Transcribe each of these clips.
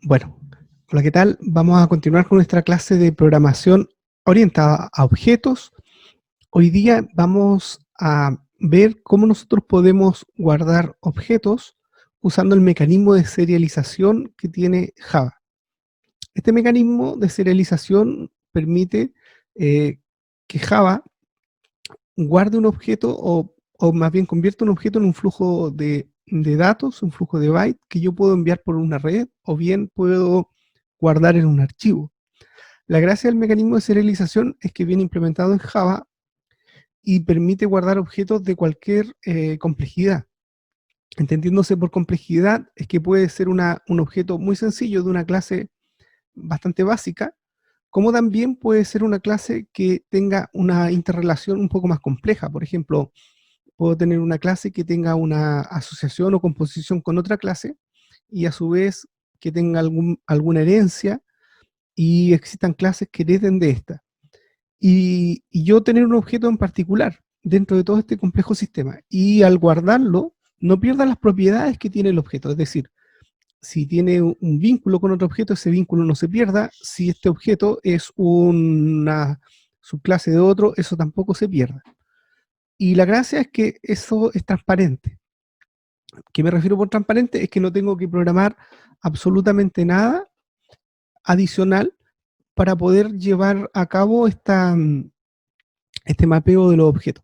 Bueno, hola, ¿qué tal? Vamos a continuar con nuestra clase de programación orientada a objetos. Hoy día vamos a ver cómo nosotros podemos guardar objetos usando el mecanismo de serialización que tiene Java. Este mecanismo de serialización permite que Java guarde un objeto o más bien convierta un objeto en un flujo de datos, un flujo de bytes que yo puedo enviar por una red o bien puedo guardar en un archivo. La gracia del mecanismo de serialización es que viene implementado en Java y permite guardar objetos de cualquier complejidad. Entendiéndose por complejidad es que puede ser un objeto muy sencillo de una clase bastante básica, como también puede ser una clase que tenga una interrelación un poco más compleja. Por ejemplo, puedo tener una clase que tenga una asociación o composición con otra clase y a su vez que tenga alguna herencia y existan clases que hereden de esta. Y yo tener un objeto en particular dentro de todo este complejo sistema. Y al guardarlo, no pierda las propiedades que tiene el objeto. Es decir, si tiene un vínculo con otro objeto, ese vínculo no se pierda. Si este objeto es una subclase de otro, eso tampoco se pierda. Y la gracia es que eso es transparente. ¿Qué me refiero por transparente? Es que no tengo que programar absolutamente nada adicional para poder llevar a cabo este mapeo de los objetos.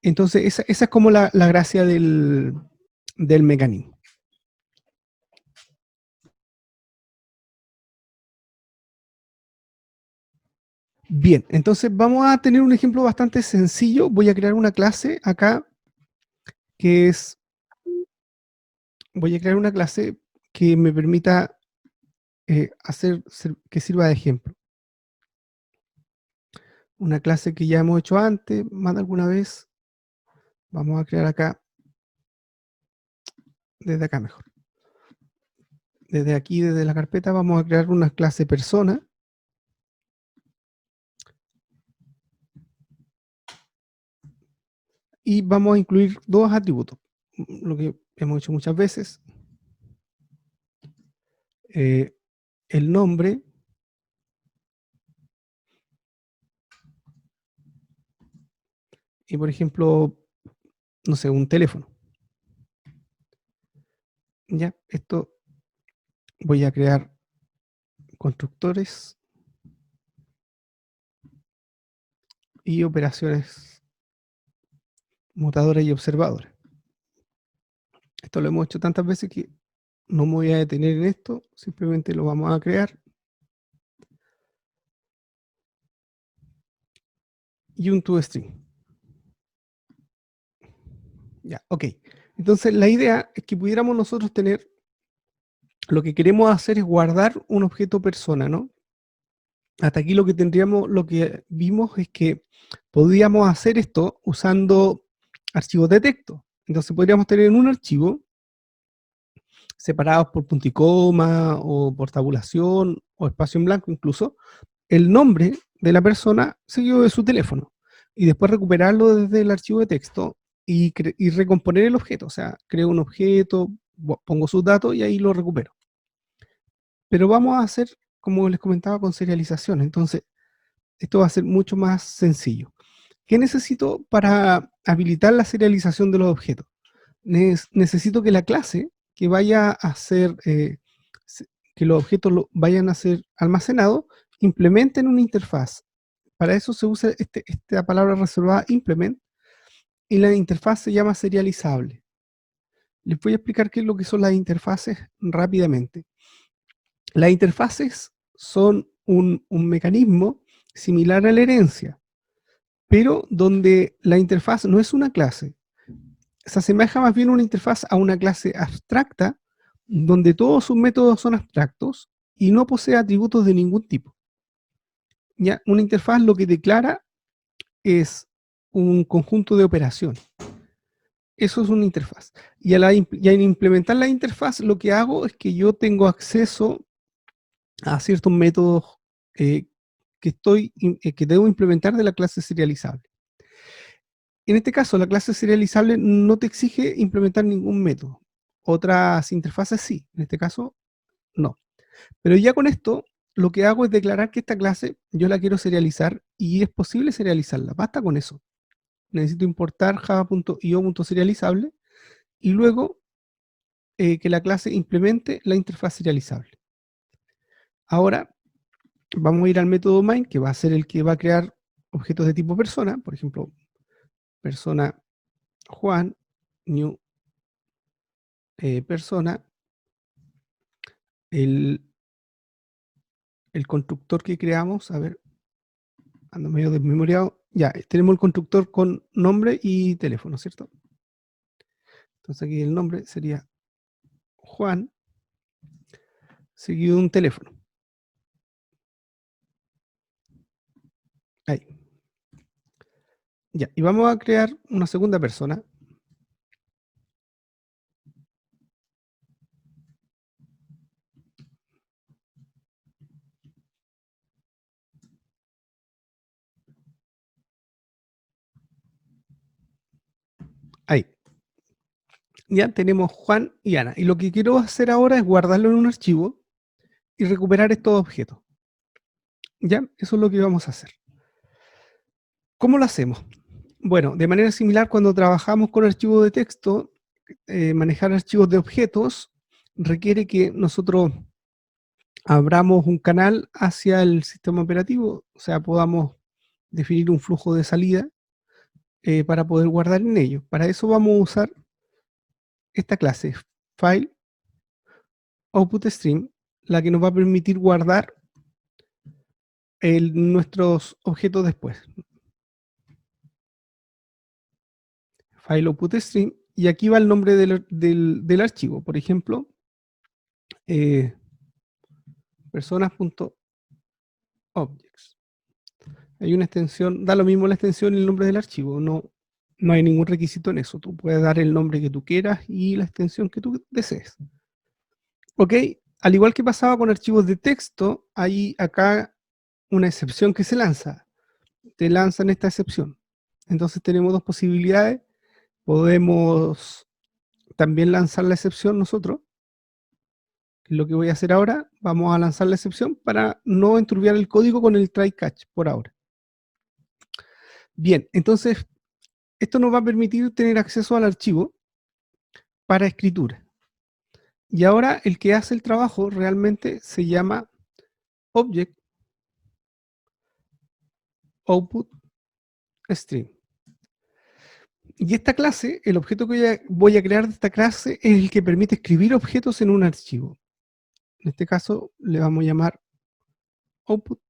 Entonces, esa es como la gracia del mecanismo. Bien, entonces vamos a tener un ejemplo bastante sencillo. Voy a crear una clase acá que es, voy a crear una clase que me permita que sirva de ejemplo. Una clase que ya hemos hecho antes, más de alguna vez. Vamos a crear acá, desde acá mejor. Desde aquí, desde la carpeta, vamos a crear una clase persona. Y vamos a incluir dos atributos, lo que hemos hecho muchas veces. El nombre y, por ejemplo, no sé, un teléfono. Ya, esto voy a crear constructores y operaciones mutadoras y observadoras. Esto lo hemos hecho tantas veces que no me voy a detener en esto, simplemente lo vamos a crear. Y un toString. Ya, ok. Entonces la idea es que pudiéramos nosotros tener, lo que queremos hacer es guardar un objeto persona, ¿no? Hasta aquí lo que vimos es que podíamos hacer esto usando archivos de texto. Entonces podríamos tener en un archivo, separados por punto y coma, o por tabulación, o espacio en blanco incluso, el nombre de la persona seguido de su teléfono, y después recuperarlo desde el archivo de texto y recomponer el objeto. O sea, creo un objeto, pongo sus datos y ahí lo recupero. Pero vamos a hacer, como les comentaba, con serialización. Entonces, esto va a ser mucho más sencillo. ¿Qué necesito para habilitar la serialización de los objetos? Necesito que la clase que vaya a ser, que los objetos vayan a ser almacenados, implementen una interfaz. Para eso se usa esta palabra reservada implement, y la interfaz se llama serializable. Les voy a explicar qué es lo que son las interfaces rápidamente. Las interfaces son un mecanismo similar a la herencia, pero donde la interfaz no es una clase. Se asemeja más bien una interfaz a una clase abstracta, donde todos sus métodos son abstractos y no posee atributos de ningún tipo. ¿Ya? Una interfaz lo que declara es un conjunto de operaciones. Eso es una interfaz. Y al implementar la interfaz, lo que hago es que yo tengo acceso a ciertos métodos eh, que debo implementar de la clase serializable. En este caso, la clase serializable no te exige implementar ningún método. Otras interfaces sí. En este caso, No. Pero ya con esto, lo que hago es declarar que esta clase yo la quiero serializar y es posible serializarla. Basta con eso. Necesito importar java.io.serializable y luego que la clase implemente la interfaz serializable. Ahora vamos a ir al método main, que va a ser el que va a crear objetos de tipo persona, por ejemplo, persona Juan, new persona, el, el constructor que creamos, a ver, ando medio desmemoriado, ya, tenemos el constructor con nombre y teléfono, ¿cierto? Entonces aquí el nombre sería Juan, seguido de un teléfono. Ahí. Ya, y vamos a crear una segunda persona. Ahí. Ya tenemos Juan y Ana. Y lo que quiero hacer ahora es guardarlo en un archivo y recuperar estos objetos. Ya, eso es lo que vamos a hacer. ¿Cómo lo hacemos? Bueno, de manera similar cuando trabajamos con archivos de texto, manejar archivos de objetos requiere que nosotros abramos un canal hacia el sistema operativo, o sea, podamos definir un flujo de salida para poder guardar en ello. Para eso vamos a usar esta clase, file output stream, la que nos va a permitir guardar nuestros objetos después. File output stream, y aquí va el nombre del archivo. Por ejemplo, personas.objects. Hay una extensión, da lo mismo la extensión y el nombre del archivo, no hay ningún requisito en eso. Tú puedes dar el nombre que tú quieras y la extensión que tú desees. Ok, al igual que pasaba con archivos de texto, hay acá una excepción que se lanza. Te lanzan esta excepción. Entonces tenemos dos posibilidades. Podemos también lanzar la excepción nosotros. Lo que voy a hacer ahora, vamos a lanzar la excepción para no enturbiar el código con el try catch por ahora. Bien, entonces esto nos va a permitir tener acceso al archivo para escritura. Y ahora el que hace el trabajo realmente se llama Object Output Stream. Y esta clase, el objeto que voy a crear de esta clase es el que permite escribir objetos en un archivo. En este caso le vamos a llamar Output.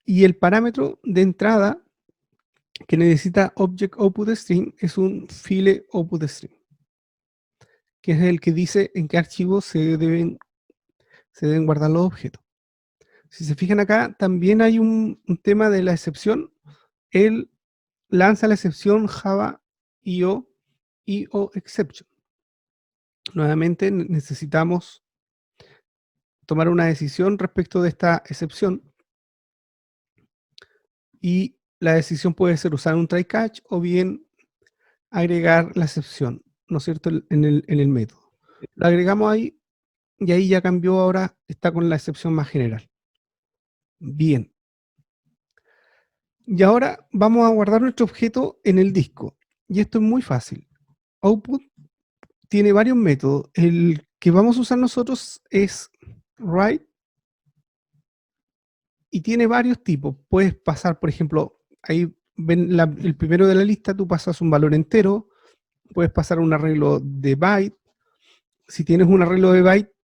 Y el parámetro de entrada que necesita Object Output Stream es un file Output Stream, que es el que dice en qué archivo se deben guardar los objetos. Si se fijan acá, también hay un tema de la excepción. Él lanza la excepción Java IO exception. Nuevamente necesitamos tomar una decisión respecto de esta excepción, y la decisión puede ser usar un try catch o bien agregar la excepción, ¿no es cierto?, en el método. Lo agregamos ahí y ahí ya cambió, ahora está con la excepción más general. Bien. Y ahora vamos a guardar nuestro objeto en el disco. Y esto es muy fácil. Output tiene varios métodos. El que vamos a usar nosotros es write y tiene varios tipos. Puedes pasar, por ejemplo, ahí ven el primero de la lista, tú pasas un valor entero, puedes pasar un arreglo de byte. Si tienes un arreglo de byte,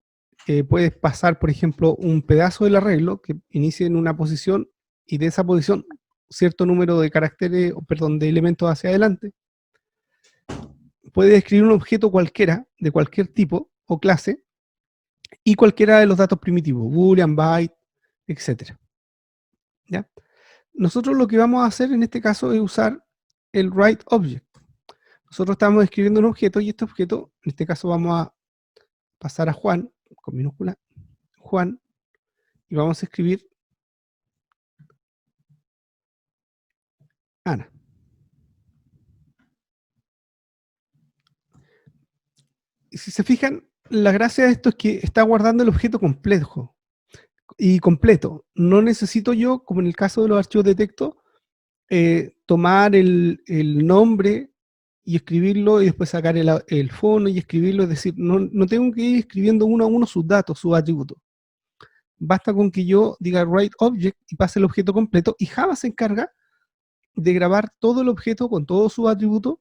puedes pasar, por ejemplo, un pedazo del arreglo que inicie en una posición y de esa posición cierto número de caracteres, perdón, de elementos hacia adelante. Puedes escribir un objeto cualquiera, de cualquier tipo o clase, y cualquiera de los datos primitivos, boolean, byte, etcétera. ¿Ya? Nosotros lo que vamos a hacer en este caso es usar el write object. Nosotros estamos escribiendo un objeto y este objeto, en este caso vamos a pasar a Juan, con minúscula, Juan, y vamos a escribir Ana. si se fijan, la gracia de esto es que está guardando el objeto complejo y completo. No necesito yo, como en el caso de los archivos de texto, tomar el nombre y escribirlo y después sacar el fono y escribirlo, es decir, no tengo que ir escribiendo uno a uno sus datos, sus atributos. Basta con que yo diga write object y pase el objeto completo y Java se encarga de grabar todo el objeto con todos sus atributos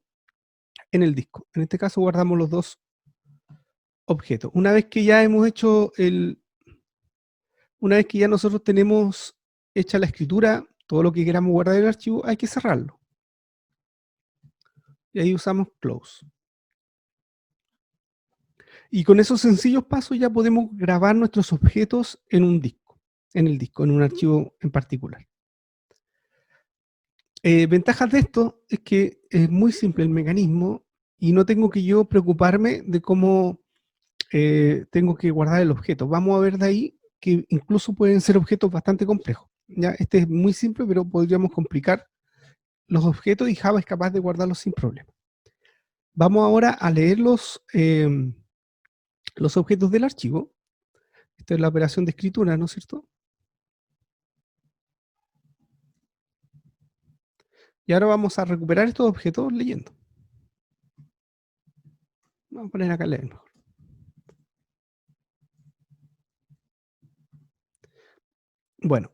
en el disco. En este caso guardamos los dos objetos. Una vez que ya hemos hecho una vez que ya nosotros tenemos hecha la escritura, todo lo que queramos guardar en el archivo, hay que cerrarlo. Y ahí usamos close. Y con esos sencillos pasos ya podemos grabar nuestros objetos en un disco, en un archivo en particular. Ventajas de esto es que es muy simple el mecanismo y no tengo que yo preocuparme de cómo tengo que guardar el objeto. Vamos a ver de ahí que incluso pueden ser objetos bastante complejos. ¿Ya? Este es muy simple, pero podríamos complicar los objetos y Java es capaz de guardarlos sin problema. Vamos ahora a leer los objetos del archivo. Esta es la operación de escritura, ¿no es cierto? Y ahora vamos a recuperar estos objetos leyendo. Vamos a poner acá leer mejor. Bueno,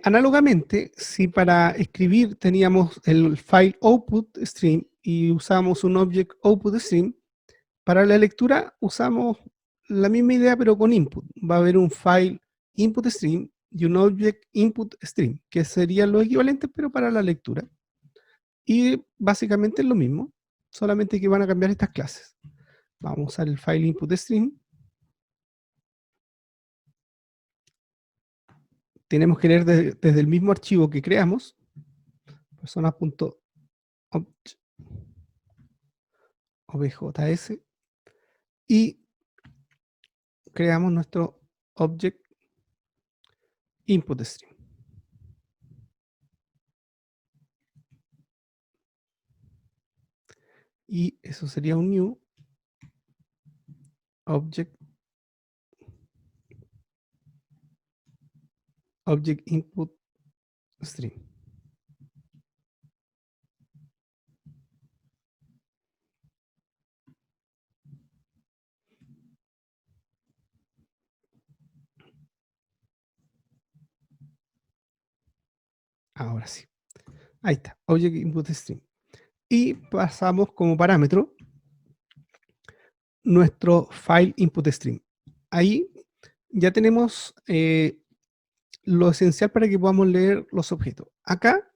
análogamente, si para escribir teníamos el file output stream y usamos un object output stream, para la lectura usamos la misma idea pero con input. Va a haber un file input stream y un object input stream, que serían los equivalentes pero para la lectura. Y básicamente es lo mismo, solamente que van a cambiar estas clases. Vamos a usar el file input stream. Tenemos que leer desde el mismo archivo que creamos, persona.objs, y creamos nuestro object input stream. Y eso sería un new object input stream. Ahora sí. Ahí está, object input stream. Y pasamos como parámetro nuestro file input stream. Ahí ya tenemos lo esencial para que podamos leer los objetos. Acá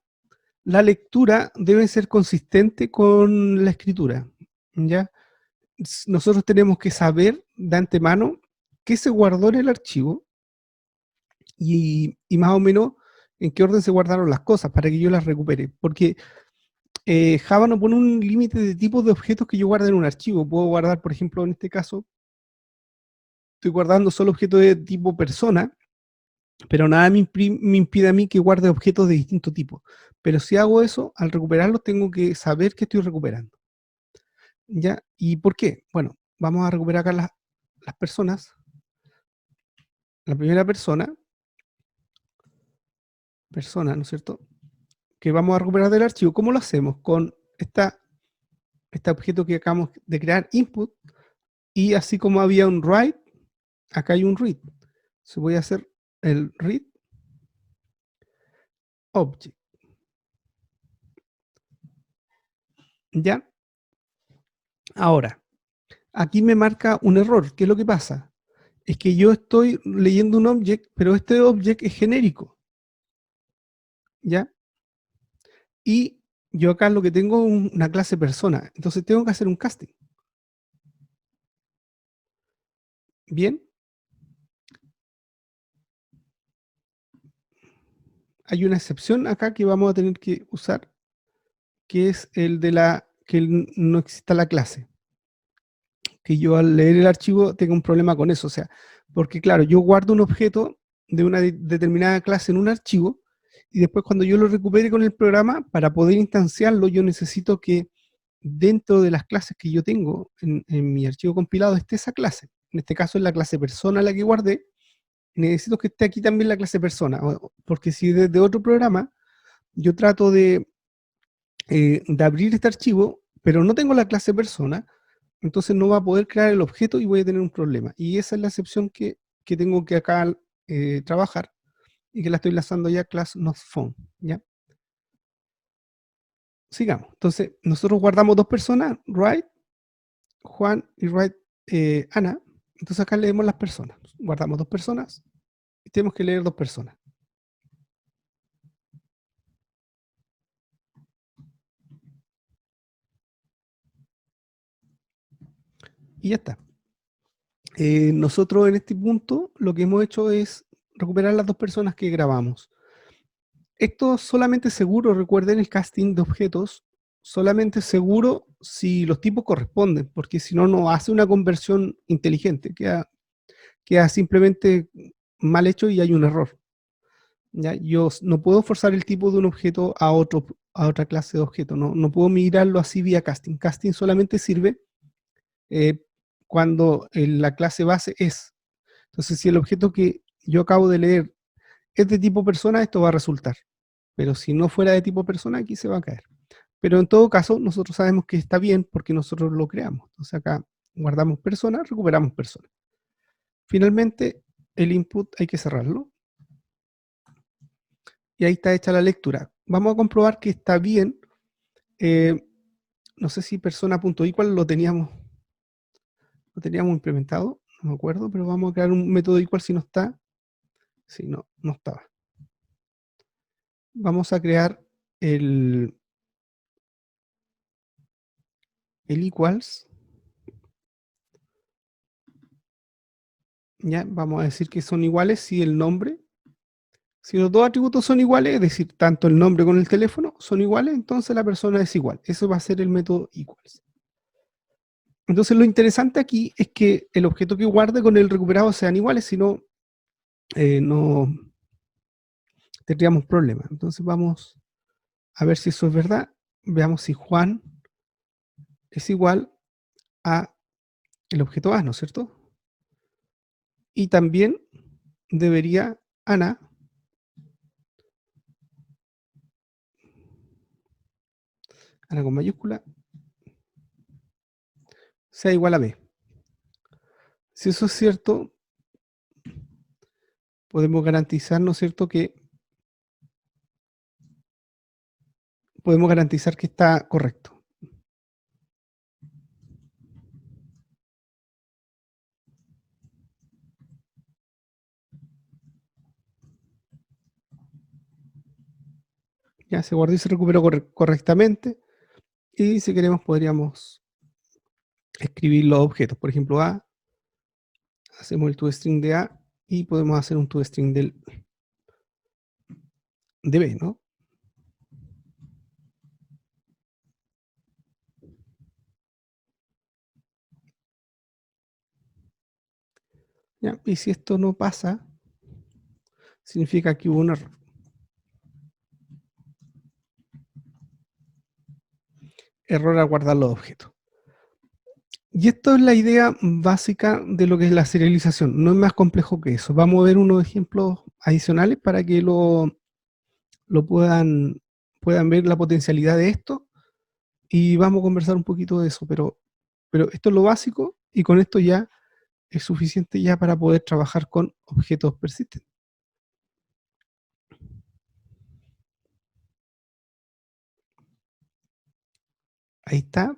la lectura debe ser consistente con la escritura, ¿ya? Nosotros tenemos que saber de antemano qué se guardó en el archivo y más o menos en qué orden se guardaron las cosas para que yo las recupere. Porque Java no pone un límite de tipos de objetos que yo guarde en un archivo. Puedo guardar, por ejemplo, en este caso, estoy guardando solo objetos de tipo persona, pero nada me impide a mí que guarde objetos de distinto tipo. Pero si hago eso, al recuperarlos tengo que saber que estoy recuperando. ¿Ya? ¿Y por qué? Bueno, vamos a recuperar acá las personas. La primera persona, ¿no es cierto? Que vamos a recuperar del archivo. ¿Cómo lo hacemos? Con este objeto que acabamos de crear, input, y así como había un write, acá hay un read. Entonces voy a hacer el read object. ¿Ya? Ahora, aquí me marca un error. ¿Qué es lo que pasa? Es que yo estoy leyendo un object, pero este object es genérico. ¿Ya? Y yo acá lo que tengo es una clase persona. Entonces tengo que hacer un casting. Bien. Hay una excepción acá que vamos a tener que usar, que es el de que no exista la clase. Que yo al leer el archivo tenga un problema con eso. O sea, porque claro, yo guardo un objeto de una determinada clase en un archivo y después cuando yo lo recupere con el programa, para poder instanciarlo, yo necesito que dentro de las clases que yo tengo en mi archivo compilado esté esa clase. En este caso es la clase persona la que guardé. Necesito que esté aquí también la clase persona, porque si desde otro programa yo trato de abrir este archivo, pero no tengo la clase persona, entonces no va a poder crear el objeto y voy a tener un problema. Y esa es la excepción que tengo que acá trabajar y que la estoy lanzando ya class not found, ¿ya? Sigamos. Entonces, nosotros guardamos dos personas, right, Juan y right, Ana. Entonces acá leemos las personas. Guardamos dos personas y tenemos que leer dos personas. Y ya está. Nosotros en este punto lo que hemos hecho es recuperar las dos personas que grabamos. Esto solamente seguro, recuerden el casting de objetos, solamente seguro si los tipos corresponden, porque si no, no hace una conversión inteligente, queda simplemente mal hecho y hay un error. ¿Ya? Yo no puedo forzar el tipo de un objeto a otra clase de objeto, no puedo migrarlo así vía casting. Casting solamente sirve cuando la clase base es. Entonces, si el objeto que yo acabo de leer es de tipo persona, esto va a resultar. Pero si no fuera de tipo persona, aquí se va a caer. Pero en todo caso, nosotros sabemos que está bien porque nosotros lo creamos. Entonces acá guardamos persona, recuperamos persona. Finalmente, el input hay que cerrarlo. Y ahí está hecha la lectura. Vamos a comprobar que está bien. No sé si persona.equal lo teníamos implementado, no me acuerdo, pero vamos a crear un método equal si no está. Si no, no estaba. Vamos a crear el equals. Ya, vamos a decir que son iguales si el nombre, si los dos atributos son iguales, es decir, tanto el nombre como el teléfono son iguales, entonces la persona es igual. Eso va a ser el método equals. Entonces lo interesante aquí es que el objeto que guarde con el recuperado sean iguales, si no, no tendríamos problemas. Entonces vamos a ver si eso es verdad. Veamos si Juan es igual a el objeto A, ¿no es cierto? Y también debería Ana con mayúscula, sea igual a B. Si eso es cierto, podemos garantizar, ¿no es cierto?, que podemos garantizar que está correcto. Ya se guardó y se recuperó correctamente. Y si queremos podríamos escribir los objetos. Por ejemplo, A, hacemos el toString de A y podemos hacer un toString de B, ¿no? Ya, y si esto no pasa, significa que hubo un error. Error al guardar los objetos. Y esto es la idea básica de lo que es la serialización. No es más complejo que eso. Vamos a ver unos ejemplos adicionales para que lo puedan ver la potencialidad de esto. Y vamos a conversar un poquito de eso. Pero esto es lo básico y con esto ya es suficiente ya para poder trabajar con objetos persistentes. Ahí está.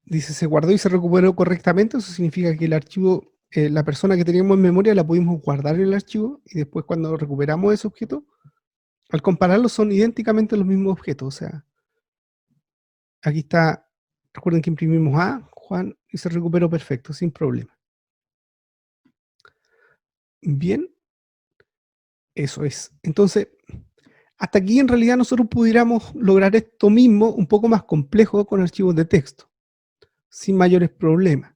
Dice, se guardó y se recuperó correctamente. Eso significa que el archivo, la persona que teníamos en memoria la pudimos guardar en el archivo y después cuando recuperamos ese objeto, al compararlos son idénticamente los mismos objetos. O sea, aquí está, recuerden que imprimimos A, Juan, y se recuperó perfecto, sin problema. Bien, eso es. Entonces, hasta aquí en realidad nosotros pudiéramos lograr esto mismo un poco más complejo con archivos de texto, sin mayores problemas.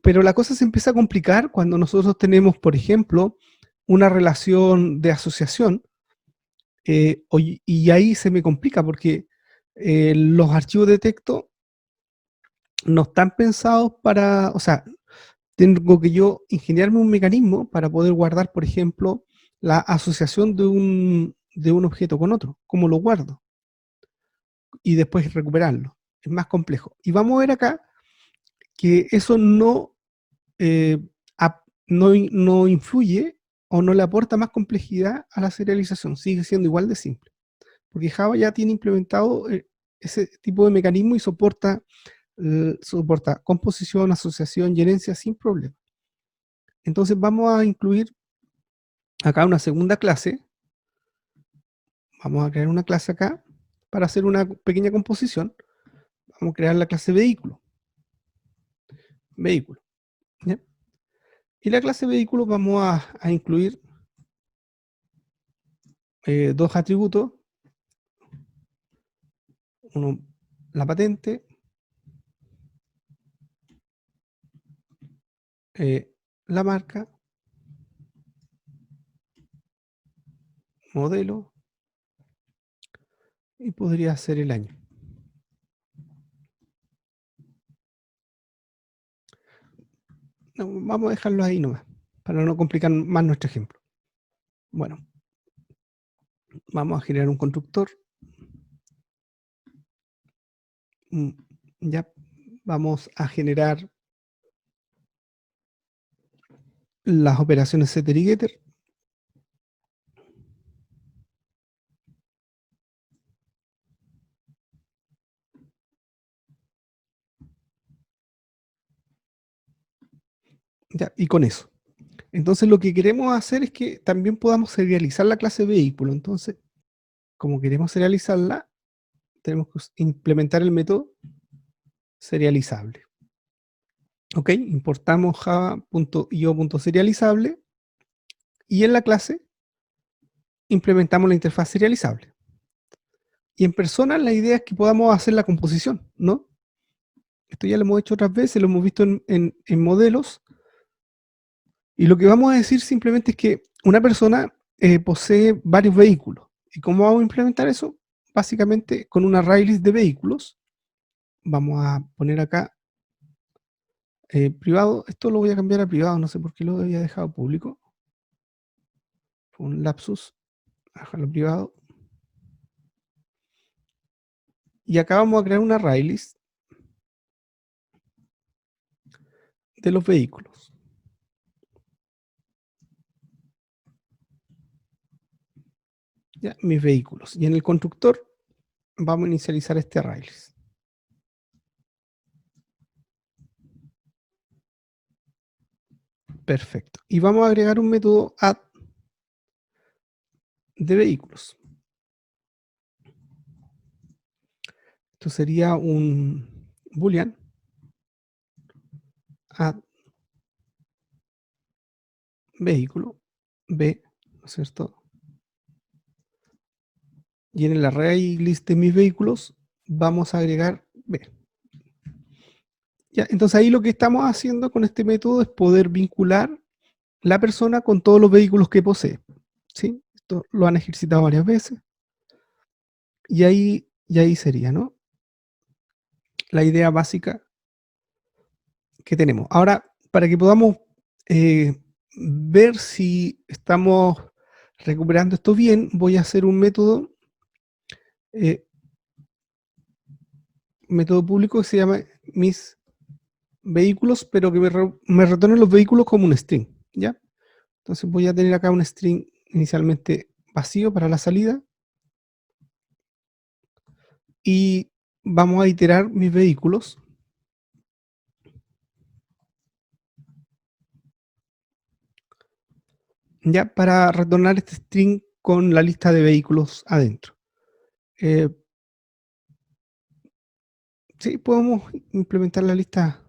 Pero la cosa se empieza a complicar cuando nosotros tenemos, por ejemplo, una relación de asociación, y ahí se me complica porque los archivos de texto no están pensados para, o sea, tengo que yo ingeniarme un mecanismo para poder guardar, por ejemplo, la asociación de un objeto con otro, cómo lo guardo, y después recuperarlo. Es más complejo. Y vamos a ver acá que eso no, eh, no influye o no le aporta más complejidad a la serialización, sigue siendo igual de simple, porque Java ya tiene implementado ese tipo de mecanismo y soporta composición, asociación y herencia sin problema. Entonces vamos a incluir acá una segunda clase. Vamos a crear una clase acá para hacer una pequeña composición. Vamos a crear la clase vehículo. Vehículo. ¿Ya? Y la clase vehículo vamos a incluir dos atributos. Uno, la patente, la marca, modelo y podría ser el año. No, vamos a dejarlo ahí nomás, para no complicar más nuestro ejemplo. Bueno, vamos a generar un constructor. Ya vamos a generar las operaciones setter y getter. Ya, y con eso. Entonces lo que queremos hacer es que también podamos serializar la clase vehículo. Entonces, como queremos serializarla, tenemos que implementar el método serializable. Ok, importamos java.io.serializable y en la clase implementamos la interfaz serializable. Y en persona la idea es que podamos hacer la composición, ¿no? Esto ya lo hemos hecho otras veces, lo hemos visto en modelos. Y lo que vamos a decir simplemente es que una persona posee varios vehículos. ¿Y cómo vamos a implementar eso? Básicamente con un arraylist de vehículos. Vamos a poner acá privado. Esto lo voy a cambiar a privado, no sé por qué lo había dejado público. Fue un lapsus. Dejarlo privado. Y acá vamos a crear un arraylist de los vehículos. Ya, mis vehículos. Y en el constructor vamos a inicializar este arraylist. Perfecto. Y vamos a agregar un método add de vehículos. Esto sería un boolean add vehículo b, ¿no es cierto? Y en el array list de mis vehículos vamos a agregar b. Ya, entonces ahí lo que estamos haciendo con este método es poder vincular la persona con todos los vehículos que posee. ¿Sí? Esto lo han ejercitado varias veces. Y ahí sería, ¿no? La idea básica que tenemos. Ahora, para que podamos ver si estamos recuperando esto bien, voy a hacer un método público que se llama mis vehículos, pero que me retorne los vehículos como un string, ¿ya? Entonces voy a tener acá un string inicialmente vacío para la salida y vamos a iterar mis vehículos. Ya para retornar este string con la lista de vehículos adentro. Sí, podemos implementar la lista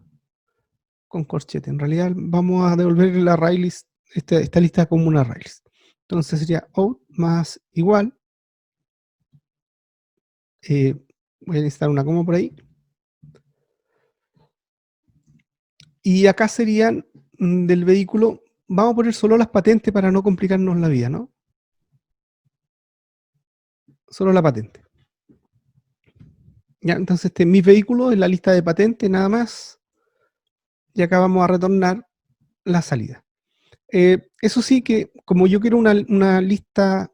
con corchete. En realidad vamos a devolver la array list, esta lista como una array list. Entonces sería out más igual. Voy a necesitar una coma por ahí. Y acá serían del vehículo, vamos a poner solo las patentes para no complicarnos la vida, ¿no? Solo la patente. Ya, entonces mis vehículos en la lista de patente nada más. Y acá vamos a retornar la salida. Eso sí que, como yo quiero una lista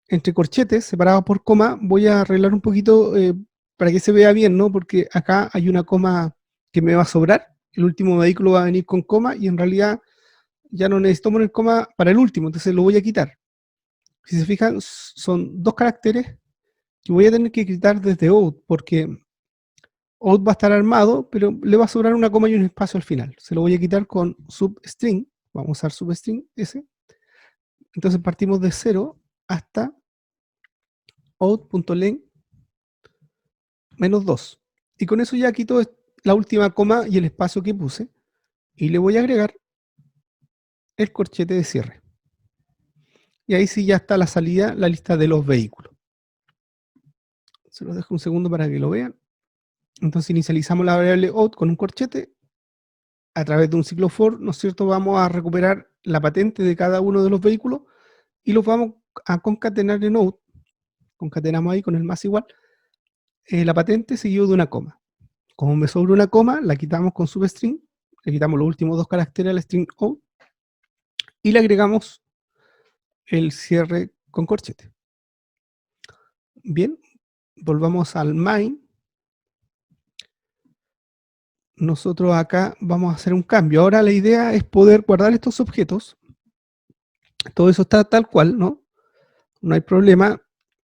entre corchetes separados por coma, voy a arreglar un poquito para que se vea bien, ¿no? Porque acá hay una coma que me va a sobrar. El último vehículo va a venir con coma y en realidad ya no necesito poner coma para el último, entonces lo voy a quitar. Si se fijan, son dos caracteres que voy a tener que quitar desde out, porque out va a estar armado, pero le va a sobrar una coma y un espacio al final. Se lo voy a quitar con substring. Vamos a usar substring ese. Entonces partimos de 0 hasta out.len -2. Y con eso ya quito la última coma y el espacio que puse. Y le voy a agregar el corchete de cierre. Y ahí sí ya está la salida, la lista de los vehículos. Se los dejo un segundo para que lo vean. Entonces inicializamos la variable out con un corchete. A través de un ciclo for, ¿no es cierto? Vamos a recuperar la patente de cada uno de los vehículos y los vamos a concatenar en out. Concatenamos ahí con el más igual la patente seguido de una coma. Como me sobra una coma, la quitamos con substring, le quitamos los últimos dos caracteres al string out y le agregamos el cierre con corchete. Bien, volvamos al main. Nosotros acá vamos a hacer un cambio. Ahora la idea es poder guardar estos objetos. Todo eso está tal cual, ¿no? No hay problema.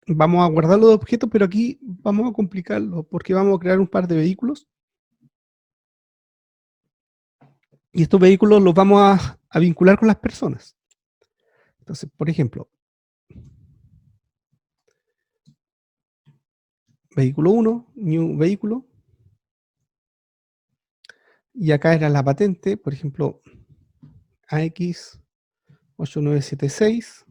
Vamos a guardar los objetos, pero aquí vamos a complicarlo porque vamos a crear un par de vehículos. Y estos vehículos los vamos a vincular con las personas. Entonces, por ejemplo, vehículo 1, new vehículo. Y acá era la patente, por ejemplo, AX8976.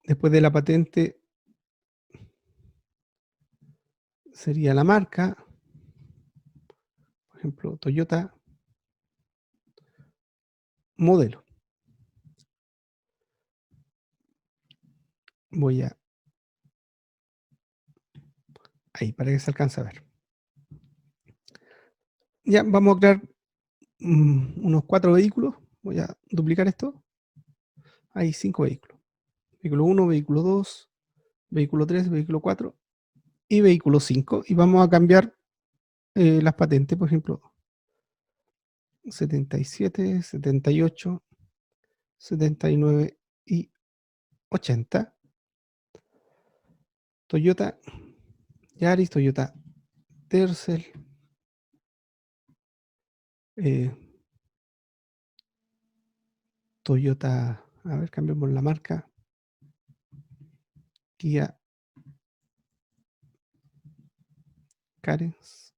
Después de la patente sería la marca, por ejemplo, Toyota modelo. Voy a... ahí, para que se alcance a ver. Ya, vamos a crear unos 4 vehículos. Voy a duplicar esto. Hay 5 vehículos. Vehículo 1, vehículo 2, vehículo 3, vehículo 4 y vehículo 5. Y vamos a cambiar las patentes, por ejemplo, 77, 78, 79 y 80. Toyota Yaris, Toyota Tercel, Toyota, a ver, cambiamos la marca, Kia Carens,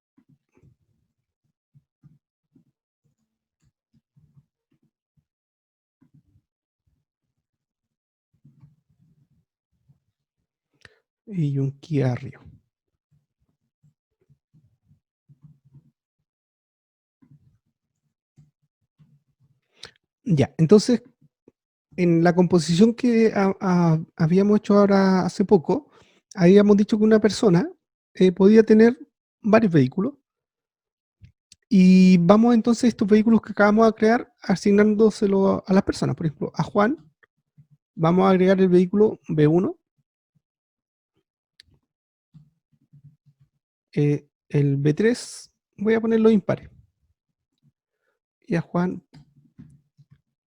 y un Kia Rio. Ya, entonces, en la composición que habíamos hecho ahora hace poco, habíamos dicho que una persona podía tener varios vehículos. Y vamos entonces estos vehículos que acabamos de crear asignándoselo a las personas. Por ejemplo, a Juan vamos a agregar el vehículo B1, el B3 voy a ponerlo impares y a Juan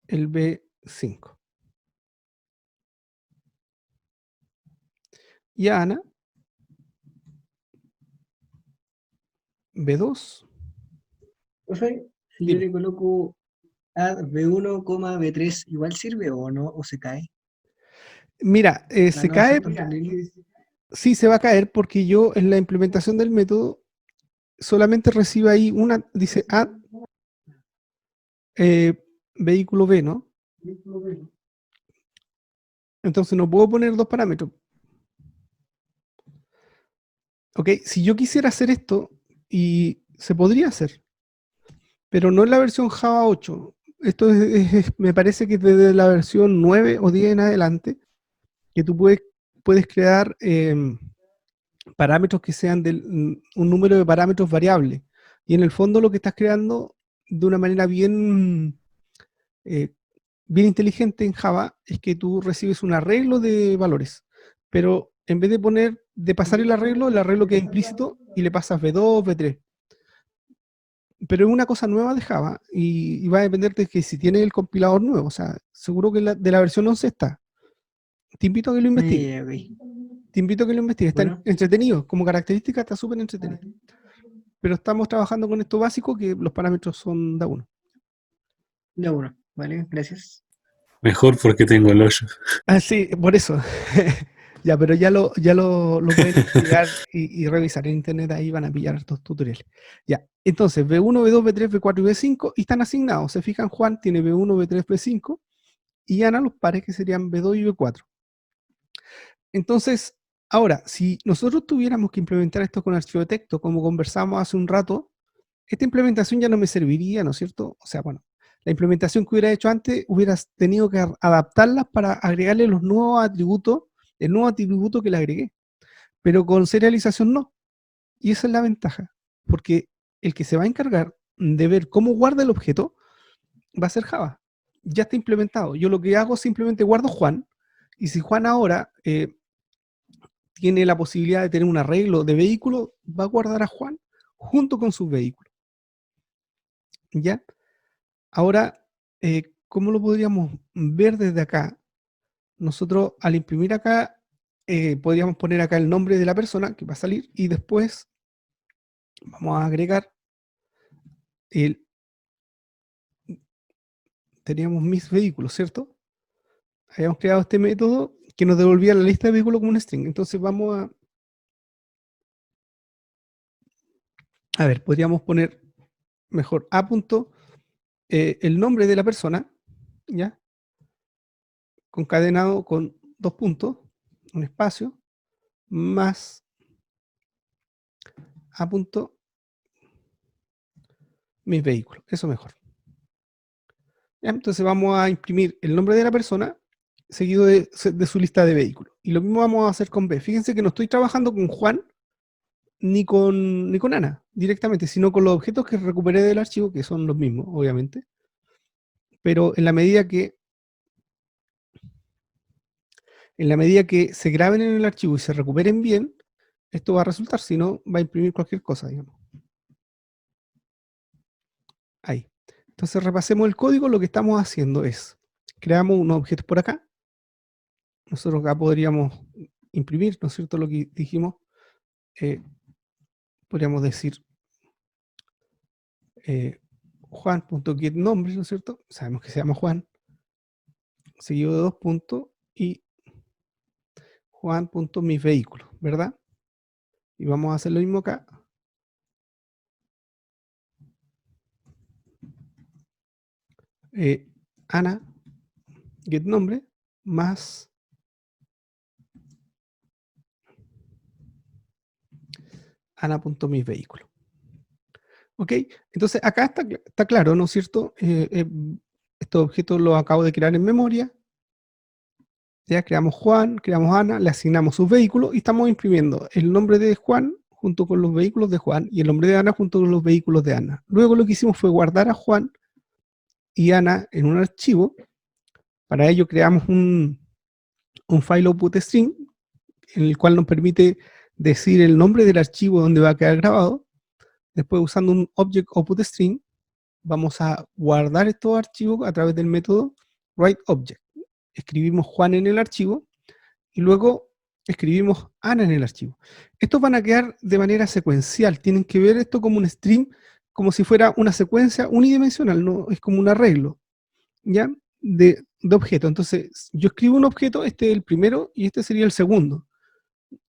el B5 y a Ana B2. Profe, si yo Dime. le coloco add B1, B3, ¿igual sirve o no? ¿O se cae? Mira, Para se no hacer cae, tantos líneas. sí se va a caer porque yo en la implementación del método solamente recibe ahí una, dice add vehículo B, ¿no? Entonces no puedo poner dos parámetros. Ok, si yo quisiera hacer esto, y se podría hacer, pero no en la versión Java 8. Esto me parece que es desde la versión 9 o 10 en adelante, que tú puedes crear parámetros que sean un número de parámetros variables. Y en el fondo lo que estás creando de una manera bien, bien inteligente en Java es que tú recibes un arreglo de valores, pero en vez de pasar el arreglo queda implícito y le pasas V2, V3. Pero es una cosa nueva de Java y va a depender de que si tiene el compilador nuevo, o sea, seguro que de la versión 11 está. Te invito a que lo investigues. Ok. Te invito a que lo investigues. Está Bueno, entretenido. Como característica está súper entretenido. Pero estamos trabajando con esto básico que los parámetros son de a uno. de uno. Vale, gracias. Mejor porque tengo el hoyo. Ah, sí, por eso. Ya, pero ya lo pueden investigar y revisar en internet, ahí van a pillar estos tutoriales. Ya, entonces B1, B2, B3, B4 y B5 y están asignados. Se fijan, Juan tiene B1, B3, B5 y Ana los pares que serían B2 y B4. Entonces, ahora, si nosotros tuviéramos que implementar esto con archivo de texto, como conversamos hace un rato, esta implementación ya no me serviría, ¿no es cierto? O sea, bueno, la implementación que hubiera hecho antes, hubieras tenido que adaptarlas para agregarle los nuevos atributos, el nuevo atributo que le agregué. Pero con serialización no. Y esa es la ventaja. Porque el que se va a encargar de ver cómo guarda el objeto va a ser Java. Ya está implementado. Yo lo que hago es simplemente guardo Juan. Y si Juan ahora tiene la posibilidad de tener un arreglo de vehículo, va a guardar a Juan junto con sus vehículos. ¿Ya? Ahora, ¿cómo lo podríamos ver desde acá? Nosotros al imprimir acá, podríamos poner acá el nombre de la persona que va a salir y después vamos a agregar el, teníamos mis vehículos, ¿cierto? Habíamos creado este método que nos devolvía la lista de vehículos como un string. Entonces vamos a ver, podríamos poner mejor a punto el nombre de la persona, ¿ya? Concadenado con dos puntos, un espacio, más a punto mis vehículos. Eso mejor. ¿Ya? Entonces vamos a imprimir el nombre de la persona seguido de su lista de vehículos. Y lo mismo vamos a hacer con B. Fíjense que no estoy trabajando con Juan ni con Ana directamente, sino con los objetos que recuperé del archivo, que son los mismos, obviamente. Pero en la medida que se graben en el archivo y se recuperen bien, esto va a resultar, si no, va a imprimir cualquier cosa, digamos. Ahí. Entonces repasemos el código. Lo que estamos haciendo es, creamos unos objetos por acá. Nosotros acá podríamos imprimir, ¿no es cierto? Lo que dijimos, podríamos decir Juan.getNombre, ¿no es cierto? Sabemos que se llama Juan, seguido de dos puntos y Juan.misvehículos, ¿verdad? Y vamos a hacer lo mismo acá. Ana, getNombre, más Ana.misvehículos. ¿Ok? Entonces acá está claro, ¿no es cierto? Estos objetos los acabo de crear en memoria. Ya creamos Juan, creamos Ana, le asignamos sus vehículos y estamos imprimiendo el nombre de Juan junto con los vehículos de Juan y el nombre de Ana junto con los vehículos de Ana. Luego lo que hicimos fue guardar a Juan y Ana en un archivo. Para ello creamos un file output string en el cual nos permite decir el nombre del archivo donde va a quedar grabado. Después, usando un object output string, vamos a guardar estos archivos a través del método writeObject. Escribimos Juan en el archivo y luego escribimos Ana en el archivo. Estos van a quedar de manera secuencial. Tienen que ver esto como un string, como si fuera una secuencia unidimensional, no es como un arreglo, ¿ya? De objeto. Entonces, yo escribo un objeto, este es el primero y este sería el segundo.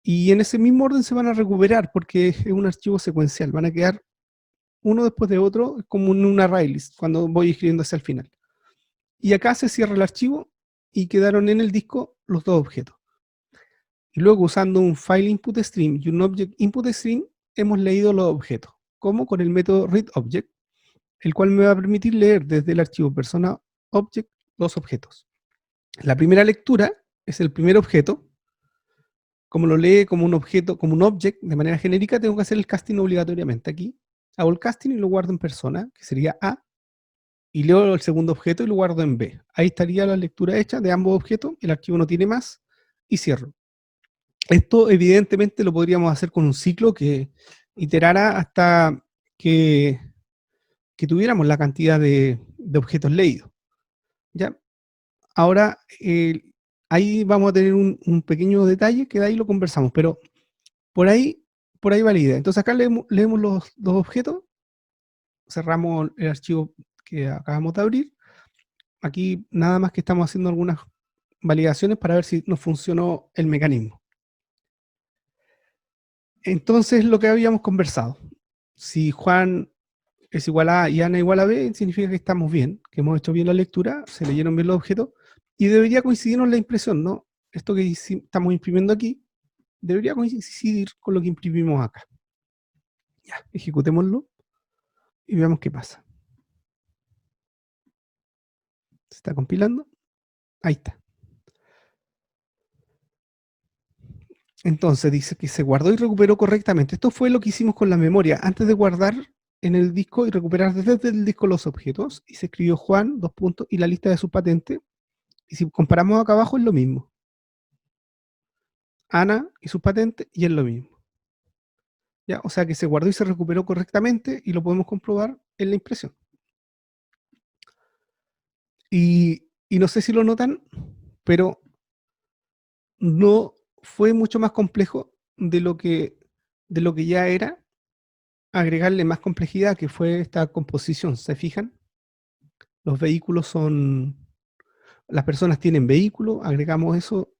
Y en ese mismo orden se van a recuperar porque es un archivo secuencial. Van a quedar uno después de otro, como en una array list, cuando voy escribiendo hacia el final. Y acá se cierra el archivo y quedaron en el disco los dos objetos. Y luego, usando un file input stream y un object input stream, hemos leído los objetos, como con el método readObject, el cual me va a permitir leer desde el archivo persona object los objetos. La primera lectura es el primer objeto, como lo lee como un objeto, como un object de manera genérica, tengo que hacer el casting obligatoriamente. Aquí hago el casting y lo guardo en persona, que sería A, y leo el segundo objeto y lo guardo en B. Ahí estaría la lectura hecha de ambos objetos, el archivo no tiene más, y cierro. Esto evidentemente lo podríamos hacer con un ciclo que iterara hasta que tuviéramos la cantidad de objetos leídos. ¿Ya? Ahora, ahí vamos a tener un pequeño detalle que de ahí lo conversamos, pero por ahí va la idea. Entonces acá leemos los dos objetos, cerramos el archivo que acabamos de abrir. Aquí nada más que estamos haciendo algunas validaciones para ver si nos funcionó el mecanismo. Entonces, lo que habíamos conversado, si Juan es igual a A y Ana igual a B, significa que estamos bien, que hemos hecho bien la lectura, se leyeron bien los objetos, y debería coincidirnos la impresión, ¿no? Esto que estamos imprimiendo aquí, debería coincidir con lo que imprimimos acá. Ya, ejecutémoslo y veamos qué pasa. Se está compilando. Ahí está. Entonces dice que se guardó y recuperó correctamente. Esto fue lo que hicimos con la memoria. Antes de guardar en el disco y recuperar desde el disco los objetos, y se escribió Juan, dos puntos, y la lista de su patente. Y si comparamos acá abajo es lo mismo. Ana y su patente, y es lo mismo. ¿Ya? O sea que se guardó y se recuperó correctamente, y lo podemos comprobar en la impresión. Y no sé si lo notan, pero no fue mucho más complejo de lo que ya era agregarle más complejidad, que fue esta composición. ¿Se fijan? Los vehículos son, las personas tienen vehículo, agregamos eso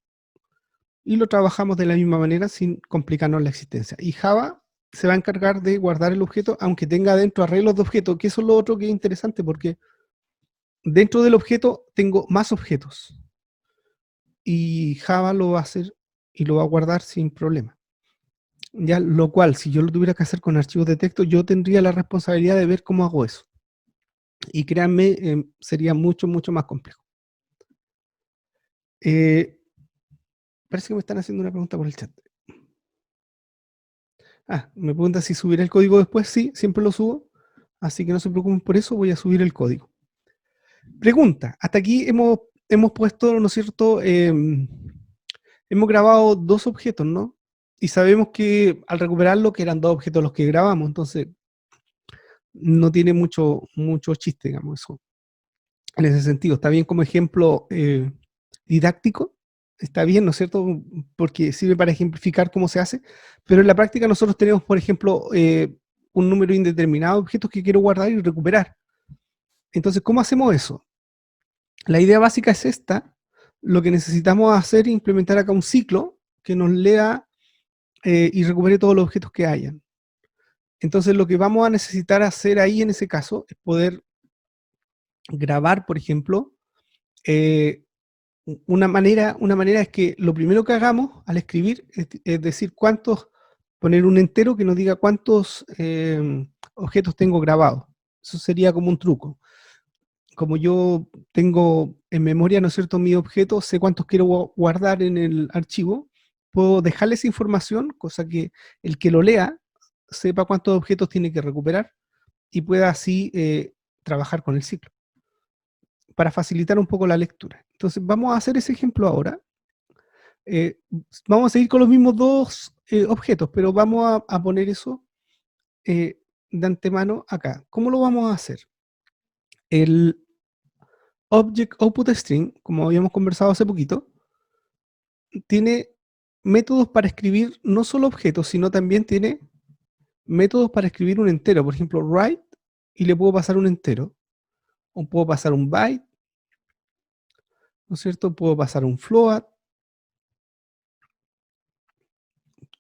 y lo trabajamos de la misma manera sin complicarnos la existencia. Y Java se va a encargar de guardar el objeto, aunque tenga dentro arreglos de objeto, que eso es lo otro que es interesante, porque dentro del objeto tengo más objetos. Y Java lo va a hacer y lo va a guardar sin problema. Ya, lo cual, si yo lo tuviera que hacer con archivos de texto, yo tendría la responsabilidad de ver cómo hago eso. Y créanme, sería mucho, mucho más complejo. Parece que me están haciendo una pregunta por el chat. Me pregunta si subiré el código después. Sí, siempre lo subo. Así que no se preocupen por eso, voy a subir el código. Pregunta, hasta aquí hemos puesto, ¿no es cierto? Hemos grabado dos objetos, ¿no? Y sabemos que al recuperarlo, que eran dos objetos los que grabamos, entonces no tiene mucho chiste, digamos, eso. En ese sentido, está bien como ejemplo didáctico, está bien, ¿no es cierto? Porque sirve para ejemplificar cómo se hace, pero en la práctica nosotros tenemos, por ejemplo, un número indeterminado de objetos que quiero guardar y recuperar. Entonces, ¿cómo hacemos eso? La idea básica es esta. Lo que necesitamos hacer es implementar acá un ciclo que nos lea y recupere todos los objetos que hayan. Entonces, lo que vamos a necesitar hacer ahí en ese caso es poder grabar, por ejemplo, una manera es que lo primero que hagamos al escribir es decir poner un entero que nos diga cuántos objetos tengo grabados. Eso sería como un truco. Como yo tengo en memoria, ¿no es cierto?, mi objeto, sé cuántos quiero guardar en el archivo, puedo dejarle esa información, cosa que el que lo lea sepa cuántos objetos tiene que recuperar y pueda así trabajar con el ciclo, para facilitar un poco la lectura. Entonces vamos a hacer ese ejemplo ahora. Vamos a seguir con los mismos dos objetos, pero vamos a poner eso de antemano acá. ¿Cómo lo vamos a hacer? El Object Output String, como habíamos conversado hace poquito, tiene métodos para escribir no solo objetos, sino también tiene métodos para escribir un entero. Por ejemplo, write, y le puedo pasar un entero. O puedo pasar un byte, ¿no es cierto? Puedo pasar un float.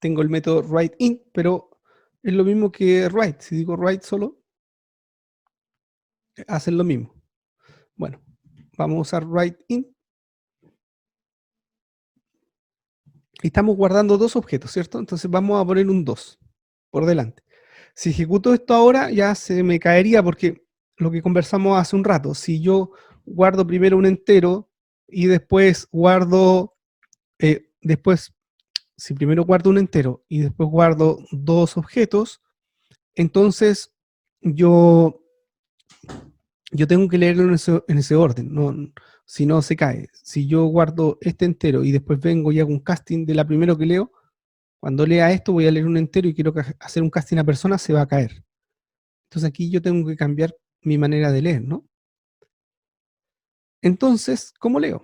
Tengo el método writeInt, pero es lo mismo que write. Si digo write solo, hacen lo mismo. Bueno, vamos a usar writeInt. Y estamos guardando dos objetos, ¿cierto? Entonces vamos a poner un 2 por delante. Si ejecuto esto ahora, ya se me caería porque lo que conversamos hace un rato, si yo guardo primero un entero y después guardo, después si primero guardo un entero y después guardo dos objetos, entonces yo tengo que leerlo en ese orden, si no se cae. Si yo guardo este entero y después vengo y hago un casting de la primero que leo, cuando lea esto voy a leer un entero y quiero hacer un casting a persona, se va a caer. Entonces aquí yo tengo que cambiar mi manera de leer, ¿no? Entonces, ¿cómo leo?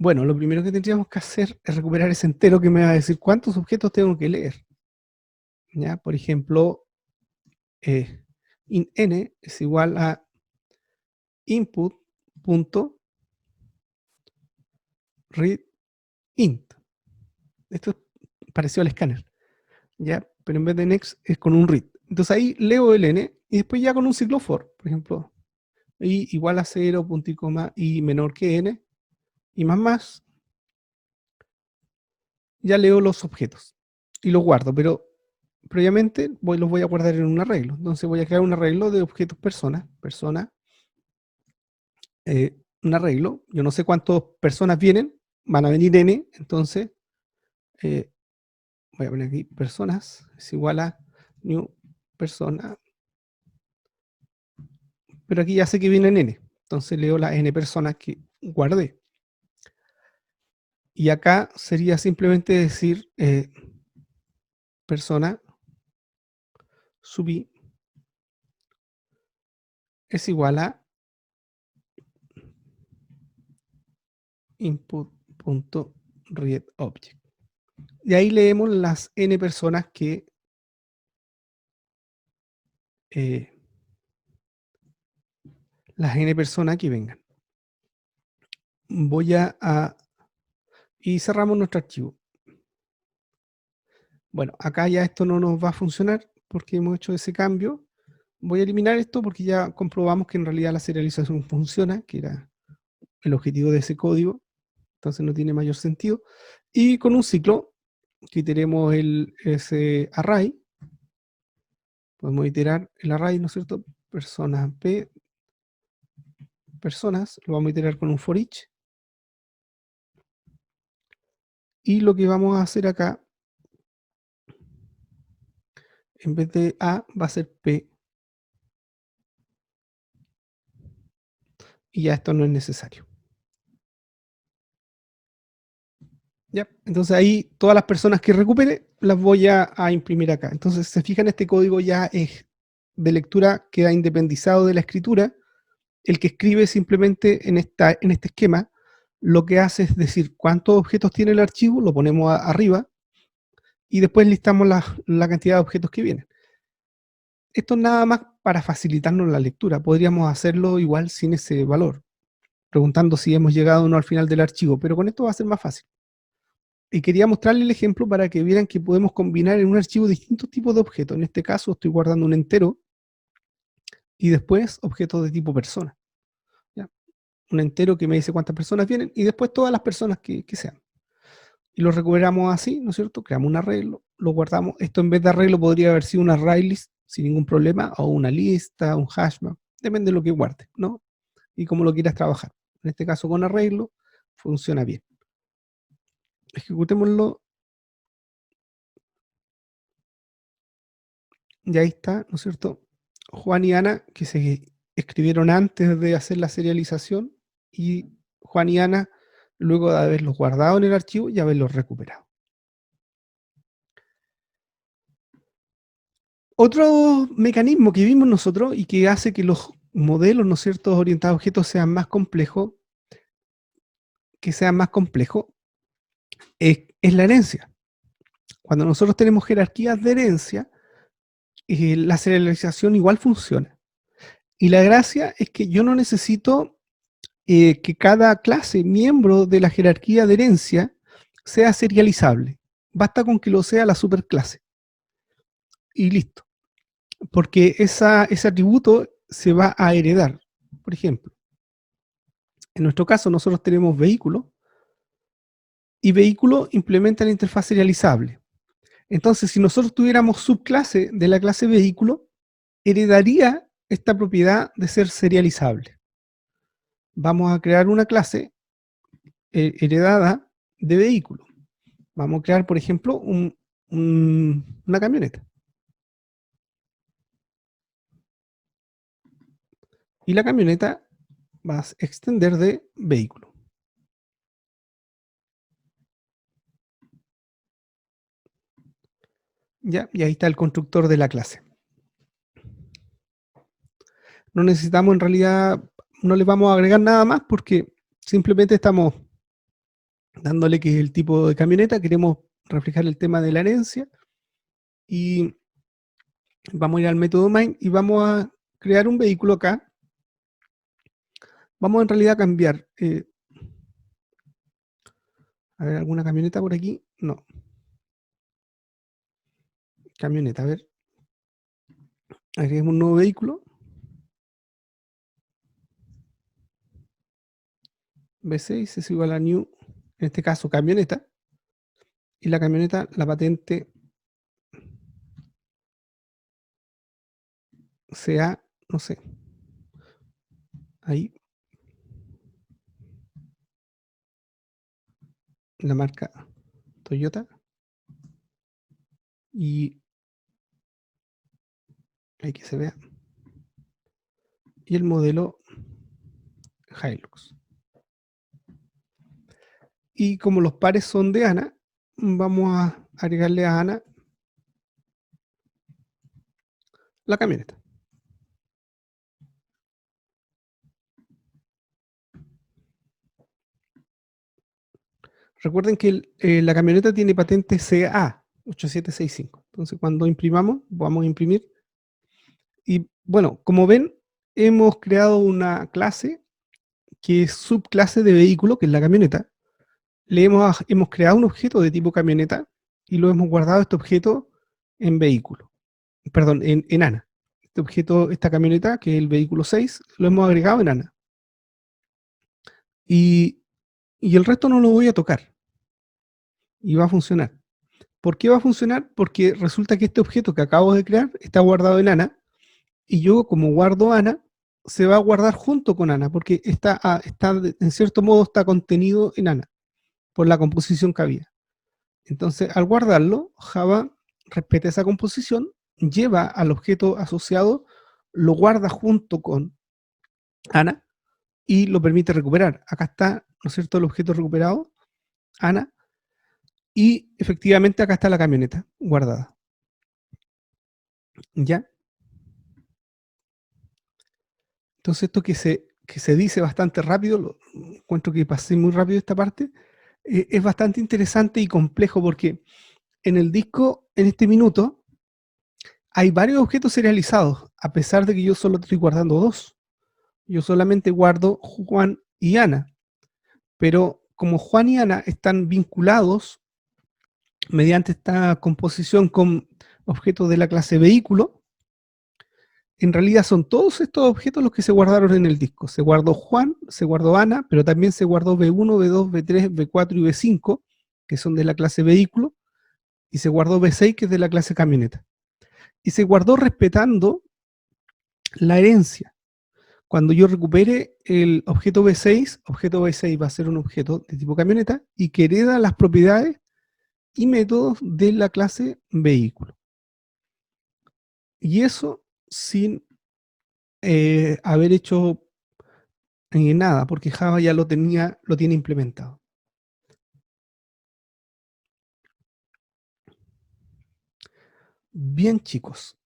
Bueno, lo primero que tendríamos que hacer es recuperar ese entero que me va a decir cuántos objetos tengo que leer. ¿Ya? Por ejemplo, int n es igual a input.readInt. Esto es parecido al escáner, ¿ya? Pero en vez de next es con un read. Entonces ahí leo el n y después ya con un ciclo for, por ejemplo, i igual a 0, punto y coma, i menor que n, y más, ya leo los objetos y los guardo, pero previamente los voy a guardar en un arreglo. Entonces voy a crear un arreglo de objetos persona, un arreglo, yo no sé cuántas personas vienen, van a venir n, entonces voy a poner aquí personas es igual a new persona, pero aquí ya sé que vienen n, entonces leo las n personas que guardé. Y acá sería simplemente decir persona sub i es igual a input.readObject. Y ahí leemos las n personas que vengan. Y cerramos nuestro archivo. Bueno, acá ya esto no nos va a funcionar porque hemos hecho ese cambio. Voy a eliminar esto porque ya comprobamos que en realidad la serialización funciona, que era el objetivo de ese código. Entonces no tiene mayor sentido. Y con un ciclo, que tenemos ese array, podemos iterar el array, ¿no es cierto? Personas p, personas, lo vamos a iterar con un for each. Y lo que vamos a hacer acá, en vez de a, va a ser p. Y ya esto no es necesario. ¿Ya? Entonces ahí todas las personas que recupere las voy a imprimir acá. Entonces, se fijan, este código ya es de lectura, queda independizado de la escritura. El que escribe simplemente en este esquema, lo que hace es decir cuántos objetos tiene el archivo, lo ponemos arriba, y después listamos la cantidad de objetos que vienen. Esto es nada más para facilitarnos la lectura. Podríamos hacerlo igual sin ese valor, preguntando si hemos llegado o no al final del archivo, pero con esto va a ser más fácil. Y quería mostrarle el ejemplo para que vieran que podemos combinar en un archivo distintos tipos de objetos. En este caso estoy guardando un entero y después objetos de tipo persona. ¿Ya? Un entero que me dice cuántas personas vienen y después todas las personas que sean. Y lo recuperamos así, ¿no es cierto? Creamos un arreglo, lo guardamos. Esto en vez de arreglo podría haber sido un array list sin ningún problema, o una lista, un hashmap, depende de lo que guarde, ¿no? Y cómo lo quieras trabajar. En este caso con arreglo funciona bien. Ejecutémoslo. Y ahí está, ¿no es cierto? Juan y Ana, que se escribieron antes de hacer la serialización, y Juan y Ana, luego de haberlos guardado en el archivo y haberlos recuperado. Otro mecanismo que vimos nosotros y que hace que los modelos, ¿no es cierto?, orientados a objetos sean más complejos, es la herencia. Cuando nosotros tenemos jerarquías de herencia, la serialización igual funciona. Y la gracia es que yo no necesito que cada clase, miembro de la jerarquía de herencia, sea serializable. Basta con que lo sea la superclase. Y listo. Porque ese atributo se va a heredar. Por ejemplo, en nuestro caso nosotros tenemos vehículo, y vehículo implementa la interfaz serializable. Entonces, si nosotros tuviéramos subclase de la clase vehículo, heredaría esta propiedad de ser serializable. Vamos a crear una clase heredada de vehículo. Vamos a crear, por ejemplo, una camioneta. Y la camioneta va a extender de vehículo. ¿Ya? Y ahí está el constructor de la clase. No necesitamos en realidad, no le vamos a agregar nada más porque simplemente estamos dándole que es el tipo de camioneta, queremos reflejar el tema de la herencia y vamos a ir al método main y vamos a crear un vehículo acá. Vamos en realidad a cambiar. A ver, ¿alguna camioneta por aquí? No. Camioneta, a ver. Agreguemos un nuevo vehículo. V6 es igual a new, en este caso camioneta. Y la camioneta, la patente sea, no sé, ahí, la marca Toyota. Y ahí que se vea. Y el modelo Hilux. Y como los pares son de Ana, vamos a agregarle a Ana la camioneta. Recuerden que la camioneta tiene patente CA 8765. Entonces, cuando imprimamos, vamos a imprimir. Y bueno, como ven, hemos creado una clase que es subclase de vehículo, que es la camioneta. Hemos creado un objeto de tipo camioneta y lo hemos guardado este objeto en vehículo. Perdón, en ANA. Este objeto, esta camioneta, que es el vehículo 6, lo hemos agregado en ANA. Y el resto no lo voy a tocar. Y va a funcionar. ¿Por qué va a funcionar? Porque resulta que este objeto que acabo de crear está guardado en ANA. Y yo, como guardo ANA, se va a guardar junto con ANA, porque en cierto modo está contenido en ANA, por la composición que había. Entonces, al guardarlo, Java respeta esa composición, lleva al objeto asociado, lo guarda junto con ANA y lo permite recuperar. Acá está, ¿no es cierto?, el objeto recuperado, ANA, y efectivamente acá está la camioneta guardada. ¿Ya? Entonces esto que se dice bastante rápido, encuentro que pasé muy rápido esta parte, es bastante interesante y complejo porque en el disco, en este minuto, hay varios objetos serializados, a pesar de que yo solo estoy guardando dos. Yo solamente guardo Juan y Ana, pero como Juan y Ana están vinculados mediante esta composición con objetos de la clase vehículo, en realidad son todos estos objetos los que se guardaron en el disco. Se guardó Juan, se guardó Ana, pero también se guardó B1, B2, B3, B4 y B5, que son de la clase vehículo, y se guardó B6, que es de la clase camioneta. Y se guardó respetando la herencia. Cuando yo recupere el objeto B6 va a ser un objeto de tipo camioneta y que hereda las propiedades y métodos de la clase vehículo. Y eso sin haber hecho nada, porque Java ya lo tiene implementado. Bien, chicos.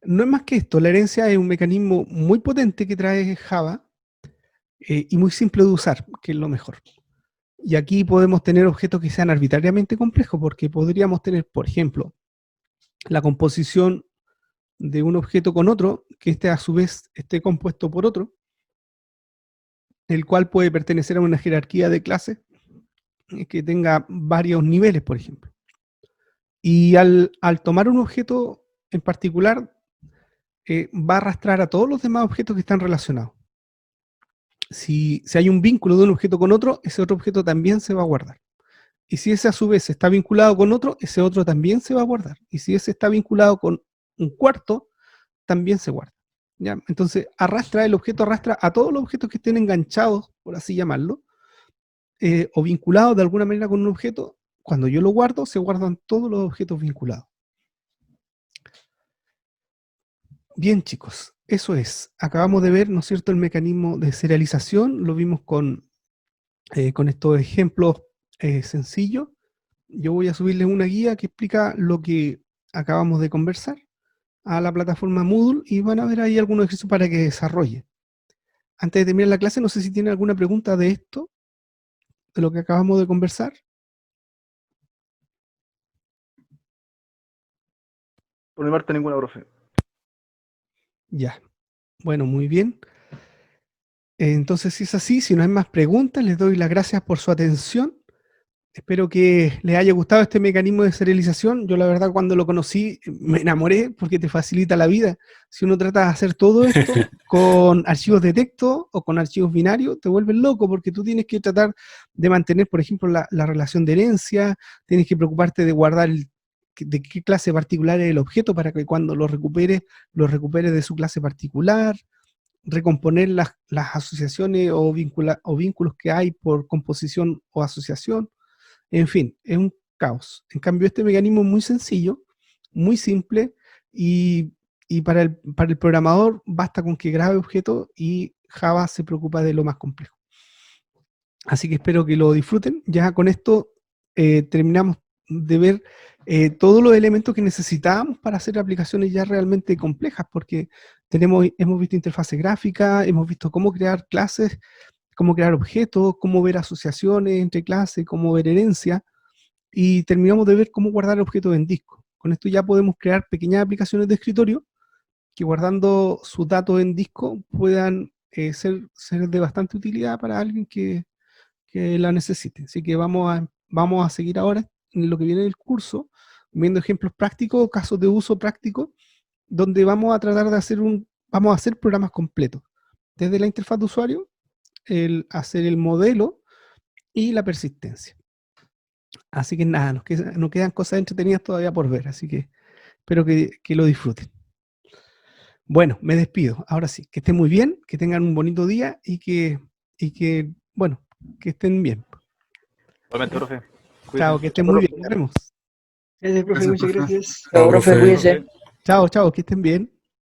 No es más que esto, la herencia es un mecanismo muy potente que trae Java y muy simple de usar, que es lo mejor. Y aquí podemos tener objetos que sean arbitrariamente complejos, porque podríamos tener, por ejemplo, la composición de un objeto con otro, que a su vez esté compuesto por otro, el cual puede pertenecer a una jerarquía de clases que tenga varios niveles, por ejemplo. Y al tomar un objeto en particular, va a arrastrar a todos los demás objetos que están relacionados. Si hay un vínculo de un objeto con otro, ese otro objeto también se va a guardar. Y si ese a su vez está vinculado con otro, ese otro también se va a guardar. Y si ese está vinculado con un cuarto, también se guarda. ¿Ya? Entonces el objeto arrastra a todos los objetos que estén enganchados, por así llamarlo, o vinculados de alguna manera con un objeto Cuando yo lo guardo, se guardan todos los objetos vinculados. Bien, chicos, eso es. Acabamos de ver, ¿no es cierto?, el mecanismo de serialización. Lo vimos con estos ejemplos sencillos. Yo voy a subirles una guía que explica lo que acabamos de conversar a la plataforma Moodle y van a ver ahí algunos ejercicios para que desarrolle. Antes de terminar la clase, no sé si tienen alguna pregunta de esto, de lo que acabamos de conversar. Por mi parte, ninguna, profe. Ya, bueno, muy bien. Entonces, si es así, si no hay más preguntas, les doy las gracias por su atención. Espero que les haya gustado este mecanismo de serialización. Yo la verdad cuando lo conocí me enamoré porque te facilita la vida. Si uno trata de hacer todo esto con archivos de texto o con archivos binarios, te vuelves loco porque tú tienes que tratar de mantener, por ejemplo, la relación de herencia, tienes que preocuparte de guardar de qué clase particular es el objeto para que cuando lo recuperes de su clase particular, recomponer las asociaciones o vínculos que hay por composición o asociación. En fin, es un caos. En cambio, este mecanismo es muy sencillo, muy simple, y para el programador basta con que grabe objetos y Java se preocupa de lo más complejo. Así que espero que lo disfruten. Ya con esto terminamos de ver todos los elementos que necesitábamos para hacer aplicaciones ya realmente complejas, porque hemos visto interfase gráfica, hemos visto cómo crear clases, cómo crear objetos, cómo ver asociaciones entre clases, cómo ver herencia, y terminamos de ver cómo guardar objetos en disco. Con esto ya podemos crear pequeñas aplicaciones de escritorio que guardando sus datos en disco puedan ser de bastante utilidad para alguien que la necesite. Así que vamos a seguir ahora en lo que viene del curso, viendo ejemplos prácticos, casos de uso práctico, donde vamos a tratar de vamos a hacer programas completos. Desde la interfaz de usuario, hacer el modelo y la persistencia. Así que nada, nos quedan cosas entretenidas todavía por ver, así que espero que lo disfruten. Bueno, me despido. Ahora sí, que estén muy bien, que tengan un bonito día y que bueno, que estén bien. Igualmente, profe. Chao, que estén muy bien. Nos vemos. Gracias, profe, Gracias, muchas profe. gracias. Chao, Profe, profe. cuídese. Chao, que estén bien.